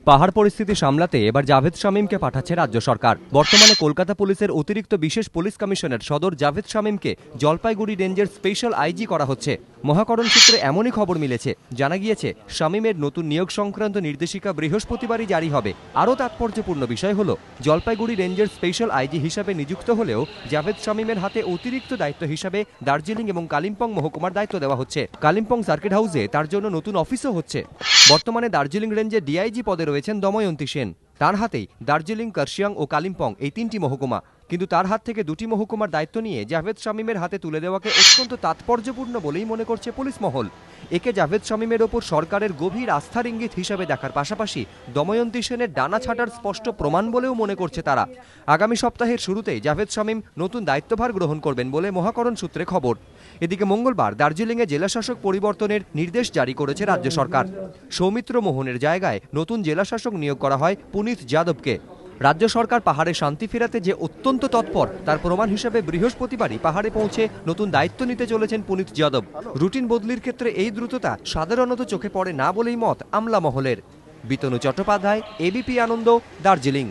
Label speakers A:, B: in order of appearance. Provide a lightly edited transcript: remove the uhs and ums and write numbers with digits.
A: পাহাড় পরিস্থিতি সামলাতে এবার জাভেদ শামীমকে পাঠাচ্ছে রাজ্য সরকার। বর্তমানে কলকাতা পুলিশের অতিরিক্ত বিশেষ পুলিশ কমিশনার সদর জাভেদ শামীমকে জলপাইগুড়ি রেঞ্জের স্পেশাল আইজি করা হচ্ছে। মহাকরণ সূত্রে এমনই খবর মিলেছে। জানা গিয়েছে শামীমের নতুন নিয়োগ সংক্রান্ত নির্দেশিকা বৃহস্পতিবারই জারি হবে। আরও তাৎপর্যপূর্ণ বিষয় হলো জলপাইগুড়ি রেঞ্জের স্পেশাল আইজি হিসাবে নিযুক্ত হলেও জাভেদ শামীমের হাতে অতিরিক্ত দায়িত্ব হিসাবে দার্জিলিং এবং কালিম্পং মহকুমার দায়িত্ব দেওয়া হচ্ছে। কালিম্পং সার্কিট হাউসে তার জন্য নতুন অফিসও হচ্ছে। বর্তমানে দার্জিলিং রেঞ্জে ডিআইজি পদে রয়েছেন দময়ন্তী সেন। তার হাতেই দার্জিলিং, কার্শিয়াং ও কালিম্পং এই তিনটি মহকুমা। কিন্তু তার হাত থেকে দুটি মহকুমার দায়িত্ব নিয়ে জাভেদ শামীমের হাতে তুলে দেওয়াকে অত্যন্ত তাৎপর্যপূর্ণ বলেই মনে করছে পুলিশ মহল। একে জাভেদ শামীমের ওপর সরকারের গভীর আস্থার ইঙ্গিত হিসাবে দেখার পাশাপাশি দময়ন্তী সেনের ডানা ছাটার স্পষ্ট প্রমাণ বলেও মনে করছে তারা। আগামী সপ্তাহের শুরুতেই জাভেদ শামীম নতুন দায়িত্বভার গ্রহণ করবেন বলে মহাকরণ সূত্রে খবর। এদিকে মঙ্গলবার দার্জিলিংয়ে জেলাশাসক পরিবর্তনের নির্দেশ জারি করেছে রাজ্য সরকার। সৌমিত্র মোহনের জায়গায় নতুন জেলাশাসক নিয়োগ করা হয় পুনিত যাদবকে। রাজ্য সরকার পাহাড়ে শান্তি ফেরাতে যে অত্যন্ত তৎপর তার প্রমাণ হিসেবে বৃহস্পতিবারই পাহাড়ে পৌঁছে নতুন দায়িত্ব নিতে চলেছেন পুনিত যাদব। রুটিন বদলির ক্ষেত্রে এই দ্রুততা সাধারণত চোখে পড়ে না বলেই মত আমলা মহলের। বিতনু চট্টোপাধ্যায়, এবিপি আনন্দ, দার্জিলিং।